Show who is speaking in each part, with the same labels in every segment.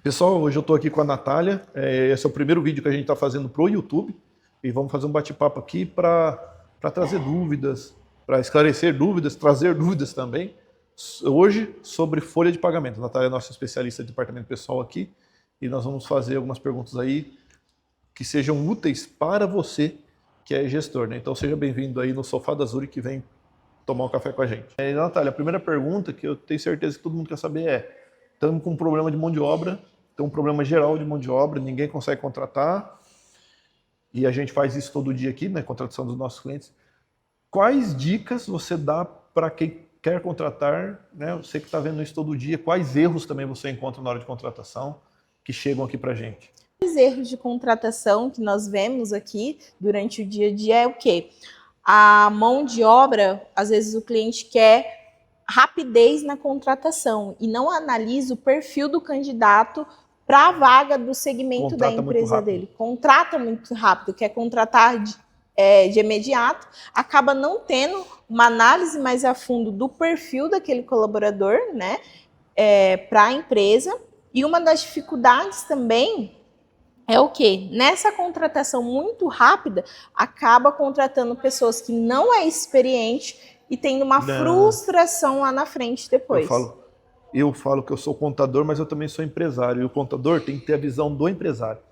Speaker 1: Pessoal, hoje eu estou aqui com a Natália. Esse é o primeiro vídeo que a gente está fazendo para o YouTube e vamos fazer um bate-papo aqui para trazer dúvidas, para esclarecer dúvidas, trazer dúvidas também. Hoje sobre folha de pagamento. A Natália é nossa especialista de departamento pessoal aqui e nós vamos fazer algumas perguntas aí que sejam úteis para você que é gestor, né? Então seja bem-vindo aí no sofá da Zuri que vem tomar um café com a gente. Natália, a primeira pergunta que eu tenho certeza que todo mundo quer saber é: estamos com um problema de mão de obra, tem um problema geral de mão de obra, ninguém consegue contratar, e a gente faz isso todo dia aqui, né, contratação dos nossos clientes. Quais dicas você dá para quem quer contratar, né, você que está vendo isso todo dia, quais erros também você encontra na hora de contratação que chegam aqui para a gente?
Speaker 2: Os erros de contratação que nós vemos aqui durante o dia a dia é o quê? A mão de obra, às vezes o cliente quer rapidez na contratação e não analisa o perfil do candidato para a vaga do segmento da empresa dele. Contrata muito rápido, quer contratar de imediato, acaba não tendo uma análise mais a fundo do perfil daquele colaborador, né, para a empresa. E uma das dificuldades também é o quê? Nessa contratação muito rápida, acaba contratando pessoas que não é experiente e tendo uma frustração lá na frente depois.
Speaker 1: Eu falo que eu sou contador, mas eu também sou empresário. E o contador tem que ter a visão do empresário.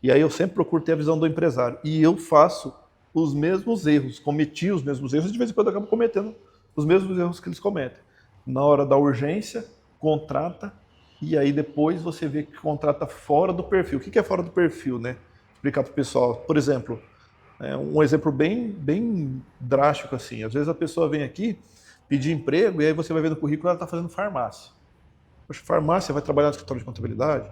Speaker 1: E aí eu sempre procuro ter a visão do empresário. E eu faço os mesmos erros, cometi os mesmos erros, e de vez em quando eu acabo cometendo os mesmos erros que eles cometem. Na hora da urgência, contrata, e aí depois você vê que contrata fora do perfil. O que é fora do perfil, né? Explicar para o pessoal. Por exemplo, um exemplo bem drástico assim. Às vezes a pessoa vem aqui pedir emprego e aí você vai ver no currículo ela está fazendo farmácia. Poxa, farmácia vai trabalhar no escritório de contabilidade,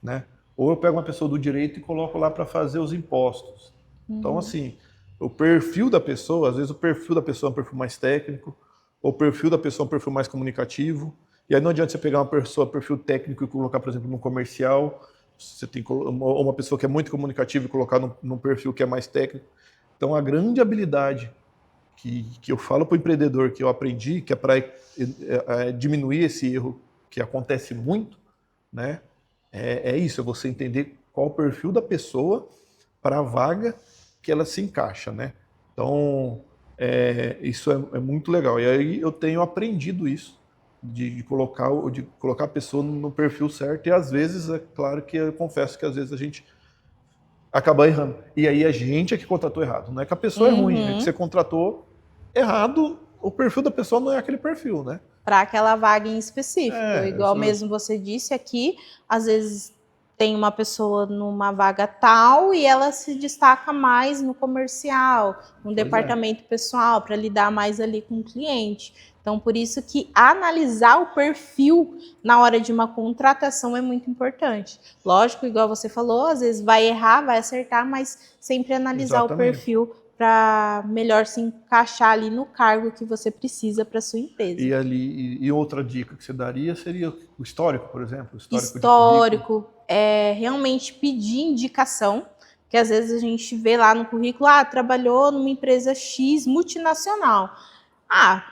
Speaker 1: né? Ou eu pego uma pessoa do direito e coloco lá para fazer os impostos. Então, assim, o perfil da pessoa, às vezes o perfil da pessoa é um perfil mais técnico, ou o perfil da pessoa é um perfil mais comunicativo. E aí não adianta você pegar uma pessoa perfil técnico e colocar, por exemplo, no comercial. Você tem uma pessoa que é muito comunicativa e colocar num perfil que é mais técnico. Então, a grande habilidade que eu falo para o empreendedor que eu aprendi, que é para diminuir esse erro que acontece muito, né? É isso, é você entender qual o perfil da pessoa para a vaga que ela se encaixa, né? Então, isso é muito legal. E aí eu tenho aprendido isso, de colocar a pessoa no perfil certo, e às vezes, é claro que eu confesso que às vezes a gente acaba errando. E aí a gente é que contratou errado. Não é que a pessoa é ruim, é que você contratou errado, o perfil da pessoa não é aquele perfil, né?
Speaker 2: Para aquela vaga em específico. Igual mesmo você disse aqui, às vezes tem uma pessoa numa vaga tal e ela se destaca mais no comercial, no departamento pessoal, para lidar mais ali com o cliente. Então, por isso que analisar o perfil na hora de uma contratação é muito importante. Lógico, igual você falou, às vezes vai errar, vai acertar, mas sempre analisar o perfil para melhor se encaixar ali no cargo que você precisa para sua empresa.
Speaker 1: E outra dica que você daria seria o histórico, por exemplo?
Speaker 2: Histórico, realmente pedir indicação, que às vezes a gente vê lá no currículo, trabalhou numa empresa X multinacional.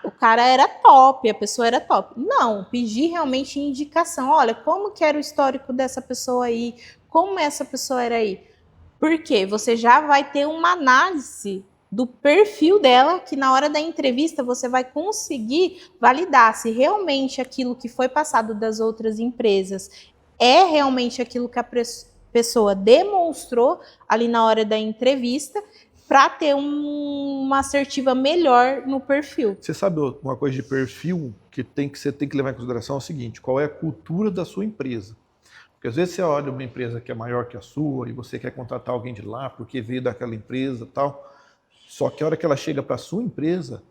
Speaker 2: O cara era top, a pessoa era top. Não, pedir realmente indicação. Olha, como que era o histórico dessa pessoa aí? Como essa pessoa era aí? Porque você já vai ter uma análise do perfil dela, que na hora da entrevista você vai conseguir validar se realmente aquilo que foi passado das outras empresas é realmente aquilo que a pessoa demonstrou ali na hora da entrevista, para ter uma assertiva melhor no perfil.
Speaker 1: Você sabe uma coisa de perfil que você tem que levar em consideração é o seguinte: qual é a cultura da sua empresa? Porque às vezes você olha uma empresa que é maior que a sua e você quer contratar alguém de lá porque veio daquela empresa e tal. Só que a hora que ela chega para a sua empresa,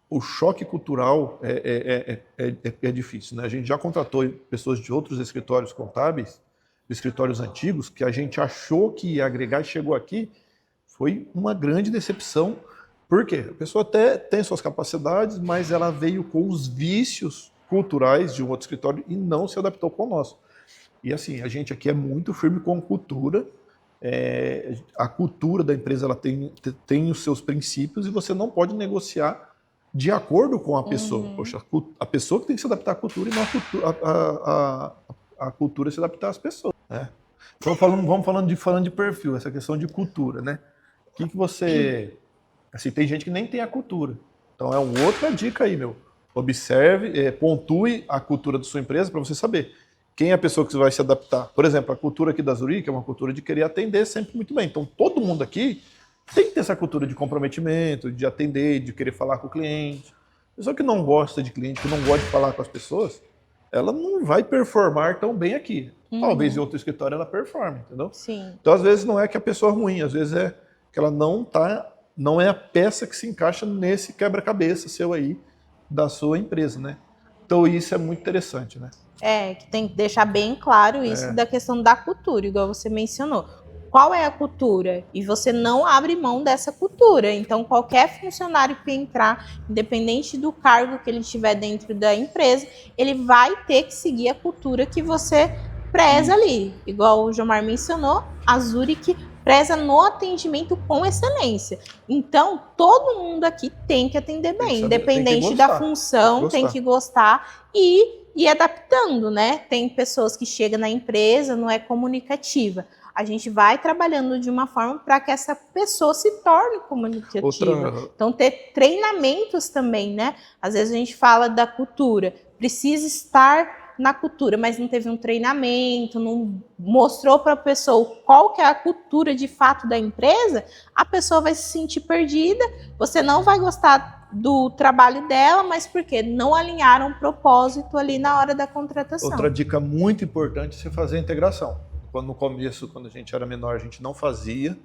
Speaker 1: o choque cultural é difícil, né? A gente já contratou pessoas de outros escritórios contábeis, escritórios antigos, que a gente achou que ia agregar e chegou aqui, foi uma grande decepção. Por quê? A pessoa até tem suas capacidades, mas ela veio com os vícios culturais de um outro escritório e não se adaptou com o nosso. E assim, a gente aqui é muito firme com cultura. A cultura da empresa ela tem os seus princípios e você não pode negociar de acordo com a pessoa. Poxa, a pessoa que tem que se adaptar à cultura e não a cultura se adaptar às pessoas, né? Então, falando de perfil, essa questão de cultura, né? O que você... Assim, tem gente que nem tem a cultura. Então, é uma outra dica aí, meu. Observe, pontue a cultura da sua empresa para você saber quem é a pessoa que vai se adaptar. Por exemplo, a cultura aqui da Zurich é uma cultura de querer atender sempre muito bem. Então, todo mundo aqui tem que ter essa cultura de comprometimento, de atender, de querer falar com o cliente. Pessoa que não gosta de cliente, que não gosta de falar com as pessoas, ela não vai performar tão bem aqui. Talvez em outro escritório ela performe, entendeu?
Speaker 2: Sim.
Speaker 1: Então, às vezes, não é que a pessoa é ruim, às vezes é que ela não é a peça que se encaixa nesse quebra-cabeça seu aí, da sua empresa, né? Então, isso é muito interessante, né?
Speaker 2: Que tem que deixar bem claro isso da questão da cultura, igual você mencionou. Qual é a cultura? E você não abre mão dessa cultura. Então, qualquer funcionário que entrar, independente do cargo que ele tiver dentro da empresa, ele vai ter que seguir a cultura que você preza ali. Igual o Jomar mencionou, a Zurich preza no atendimento com excelência. Então, todo mundo aqui tem que atender bem, independente da função, tem que gostar e ir adaptando, né? Tem pessoas que chegam na empresa, não é comunicativa. A gente vai trabalhando de uma forma para que essa pessoa se torne comunicativa. Então, ter treinamentos também, né? Às vezes a gente fala da cultura, precisa estar na cultura, mas não teve um treinamento, não mostrou para a pessoa qual que é a cultura de fato da empresa, a pessoa vai se sentir perdida, você não vai gostar do trabalho dela, mas por quê? Não alinharam o propósito ali na hora da contratação.
Speaker 1: Outra dica muito importante é você fazer a integração. No começo, quando a gente era menor, a gente não fazia,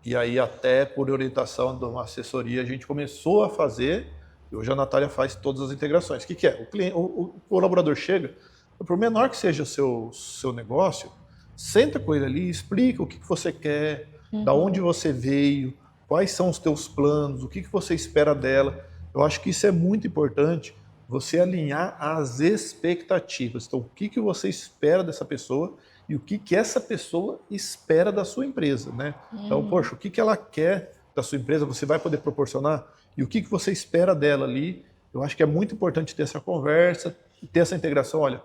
Speaker 1: e aí até por orientação de uma assessoria a gente começou a fazer, e hoje a Natália faz todas as integrações. O que é? O colaborador chega, por menor que seja o seu negócio, senta com ele ali, explica o que você quer, da onde você veio, quais são os teus planos, o que você espera dela. Eu acho que isso é muito importante, você alinhar as expectativas. Então, o que você espera dessa pessoa e o que essa pessoa espera da sua empresa, né? Então, poxa, o que ela quer da sua empresa, você vai poder proporcionar? E o que você espera dela ali? Eu acho que é muito importante ter essa conversa, ter essa integração. Olha,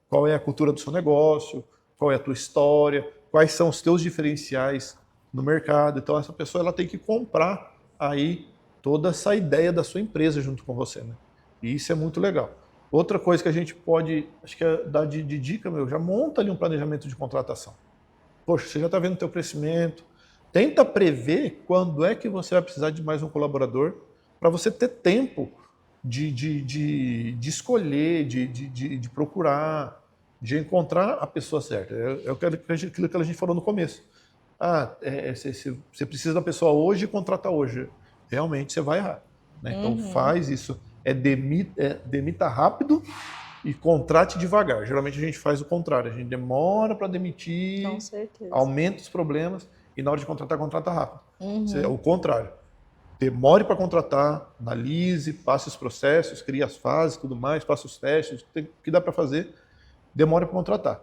Speaker 1: qual é a cultura do seu negócio? Qual é a tua história? Quais são os teus diferenciais no mercado? Então, essa pessoa ela tem que comprar aí toda essa ideia da sua empresa junto com você, né? E isso é muito legal. Outra coisa que a gente pode, acho que é dar de dica, já monta ali um planejamento de contratação. Poxa, você já está vendo o teu crescimento, tenta prever quando é que você vai precisar de mais um colaborador para você ter tempo de escolher, de procurar, de encontrar a pessoa certa. É aquilo que a gente falou no começo. Você precisa da pessoa hoje e contrata hoje. Realmente você vai errar, né? Então faz isso. Demita rápido e contrate devagar. Geralmente a gente faz o contrário. A gente demora para demitir,
Speaker 2: com certeza,
Speaker 1: aumenta os problemas e na hora de contratar, contrata rápido. É o contrário. Demore para contratar, analise, passe os processos, crie as fases, tudo mais, faça os testes, o que dá para fazer, demore para contratar.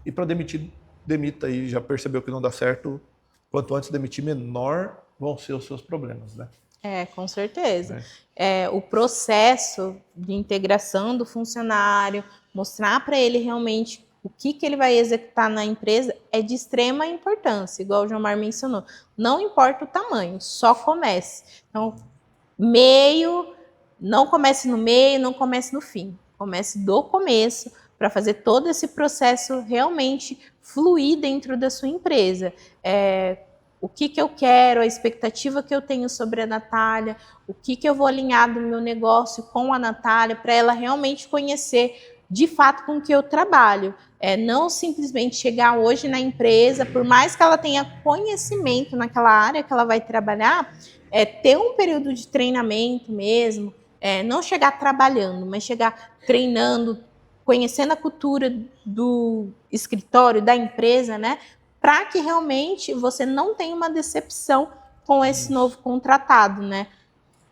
Speaker 1: E para demitir, demita aí, já percebeu que não dá certo, quanto antes demitir, menor vão ser os seus problemas, né?
Speaker 2: Com certeza. O processo de integração do funcionário, mostrar para ele realmente o que ele vai executar na empresa é de extrema importância, igual o Jomar mencionou. Não importa o tamanho, só comece. Então, não comece no meio, não comece no fim. Comece do começo para fazer todo esse processo realmente fluir dentro da sua empresa. O que eu quero, a expectativa que eu tenho sobre a Natália, o que eu vou alinhar do meu negócio com a Natália, para ela realmente conhecer de fato com que eu trabalho. Não simplesmente chegar hoje na empresa, por mais que ela tenha conhecimento naquela área que ela vai trabalhar, ter um período de treinamento mesmo, não chegar trabalhando, mas chegar treinando, conhecendo a cultura do escritório, da empresa, né? Para que realmente você não tenha uma decepção com esse novo contratado, né?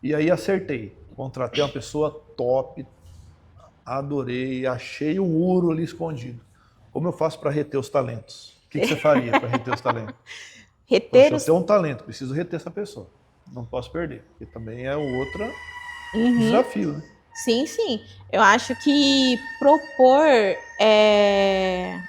Speaker 1: E aí acertei. Contratei uma pessoa top, adorei, achei um ouro ali escondido. Como eu faço para reter os talentos? O que você faria para reter os talentos? Eu tenho um talento, preciso reter essa pessoa. Não posso perder, porque também é outro desafio, né?
Speaker 2: Sim, sim. Eu acho que propor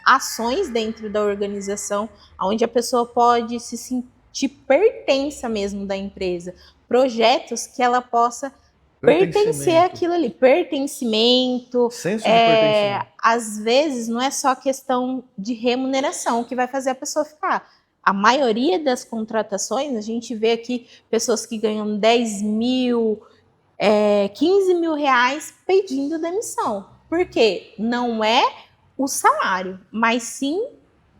Speaker 2: ações dentro da organização, onde a pessoa pode se sentir pertença mesmo da empresa, projetos que ela possa pertencer
Speaker 1: Pertencimento,
Speaker 2: àquilo ali, pertencimento.
Speaker 1: senso de pertencimento.
Speaker 2: Às vezes não é só questão de remuneração que vai fazer a pessoa ficar. A maioria das contratações, a gente vê aqui pessoas que ganham 10 mil, 15 mil reais pedindo demissão. Por quê? Não é o salário, mas sim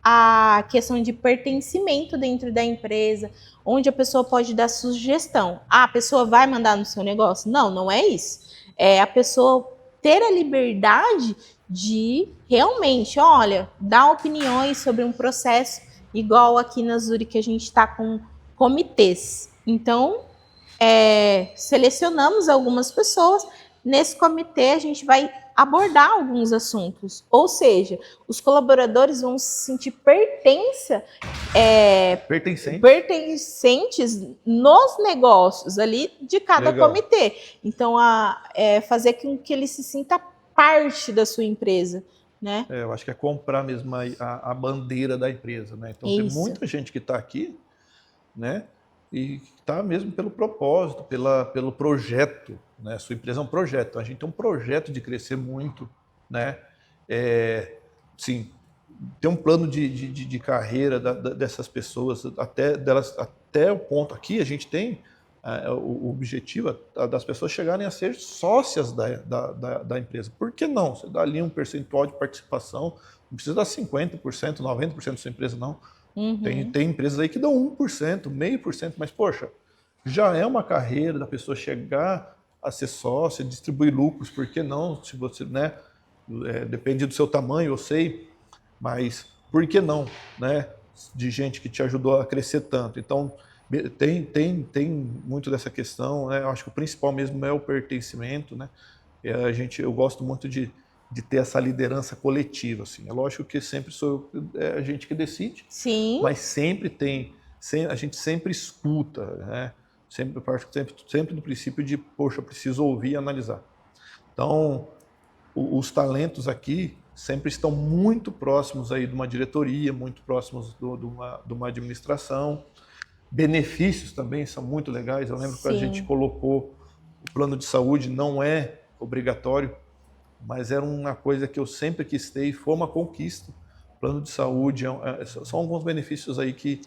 Speaker 2: a questão de pertencimento dentro da empresa, onde a pessoa pode dar sugestão. Ah, a pessoa vai mandar no seu negócio? Não, não é isso. É a pessoa ter a liberdade de realmente, olha, dar opiniões sobre um processo, igual aqui na Zuri que a gente está com comitês. Então, selecionamos algumas pessoas. Nesse comitê, a gente vai abordar alguns assuntos. Ou seja, os colaboradores vão se sentir pertencentes nos negócios ali de cada
Speaker 1: Legal.
Speaker 2: comitê. Então, fazer com que ele se sinta parte da sua empresa, né?
Speaker 1: Eu acho que é comprar mesmo a bandeira da empresa, né? Então tem
Speaker 2: Isso.
Speaker 1: muita gente que está aqui, né? E está mesmo pelo propósito, pelo projeto, né? Sua empresa é um projeto. A gente tem um projeto de crescer muito, né? Sim, tem um plano de carreira dessas pessoas, até o ponto aqui, a gente tem o objetivo das pessoas chegarem a ser sócias da empresa. Por que não? Você dá ali um percentual de participação, não precisa dar 50%, 90% da sua empresa, não.
Speaker 2: Uhum.
Speaker 1: Tem empresas aí que dão 1%, 0,5%, mas, poxa, já é uma carreira da pessoa chegar a ser sócia, distribuir lucros, por que não? Se você, né? Depende do seu tamanho, eu sei, mas por que não, né? De gente que te ajudou a crescer tanto. Então, tem muito dessa questão, né? Eu acho que o principal mesmo é o pertencimento, né? Eu gosto muito de ter essa liderança coletiva, assim. É lógico que sempre a gente que decide,
Speaker 2: Sim.
Speaker 1: mas a gente sempre escuta, né? Sempre do princípio de, poxa, preciso ouvir e analisar. Então, os talentos aqui sempre estão muito próximos aí de uma diretoria, muito próximos de uma administração. Benefícios também são muito legais. Eu lembro que a gente colocou o plano de saúde, não é obrigatório, mas era uma coisa que eu sempre quis ter e foi uma conquista. Plano de saúde, são alguns benefícios aí que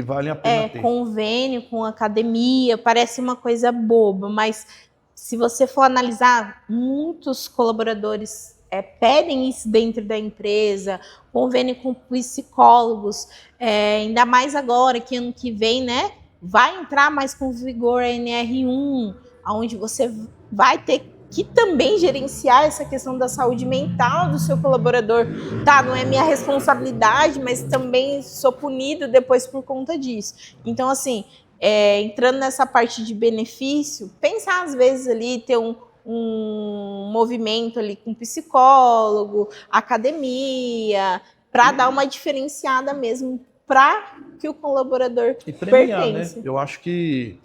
Speaker 1: valem a pena ter.
Speaker 2: Convênio com academia, parece uma coisa boba, mas se você for analisar, muitos colaboradores pedem isso dentro da empresa, convênio com psicólogos, ainda mais agora que ano que vem, né, vai entrar mais com vigor a NR1, onde você vai ter que também gerenciar essa questão da saúde mental do seu colaborador. Tá, não é minha responsabilidade, mas também sou punido depois por conta disso. Então, assim, entrando nessa parte de benefício, pensar às vezes ali, ter um movimento ali com psicólogo, academia, para dar uma diferenciada mesmo para que o colaborador
Speaker 1: e premiar,
Speaker 2: pertence.
Speaker 1: né? Eu acho que,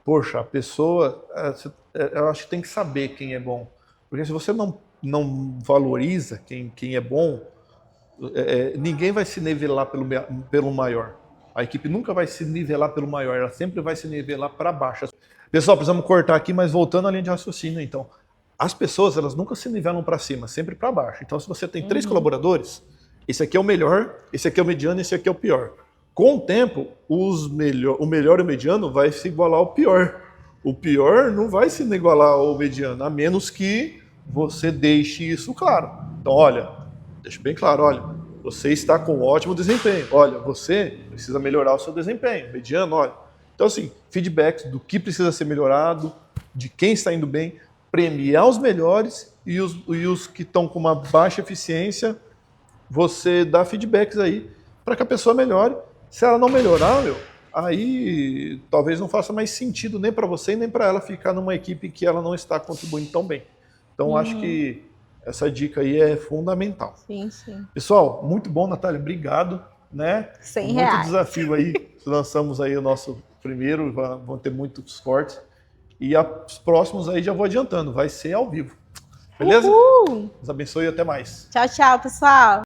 Speaker 1: poxa, a pessoa, eu acho que tem que saber quem é bom. Porque se você não valoriza quem é bom, ninguém vai se nivelar pelo maior. A equipe nunca vai se nivelar pelo maior, ela sempre vai se nivelar para baixo. Pessoal, precisamos cortar aqui, mas voltando à linha de raciocínio, então. As pessoas, elas nunca se nivelam para cima, sempre para baixo. Então, se você tem 3 colaboradores, esse aqui é o melhor, esse aqui é o mediano, esse aqui é o pior. Com o tempo, o melhor e o mediano vai se igualar ao pior. O pior não vai se igualar ao mediano, a menos que você deixe isso claro. Então, olha, deixa bem claro, olha, você está com ótimo desempenho. Olha, você precisa melhorar o seu desempenho. Mediano, olha. Então, assim, feedbacks do que precisa ser melhorado, de quem está indo bem, premiar os melhores e os que estão com uma baixa eficiência, você dá feedbacks aí para que a pessoa melhore. Se ela não melhorar, aí talvez não faça mais sentido nem para você e nem para ela ficar numa equipe que ela não está contribuindo tão bem. Então, acho que essa dica aí é fundamental.
Speaker 2: Sim, sim.
Speaker 1: Pessoal, muito bom, Natália, obrigado. Né?
Speaker 2: R$100.
Speaker 1: Muito desafio aí. Lançamos aí o nosso primeiro, vão ter muitos cortes. E os próximos aí já vou adiantando, vai ser ao vivo. Beleza?
Speaker 2: Uhul.
Speaker 1: Deus abençoe e até mais.
Speaker 2: Tchau, tchau, pessoal.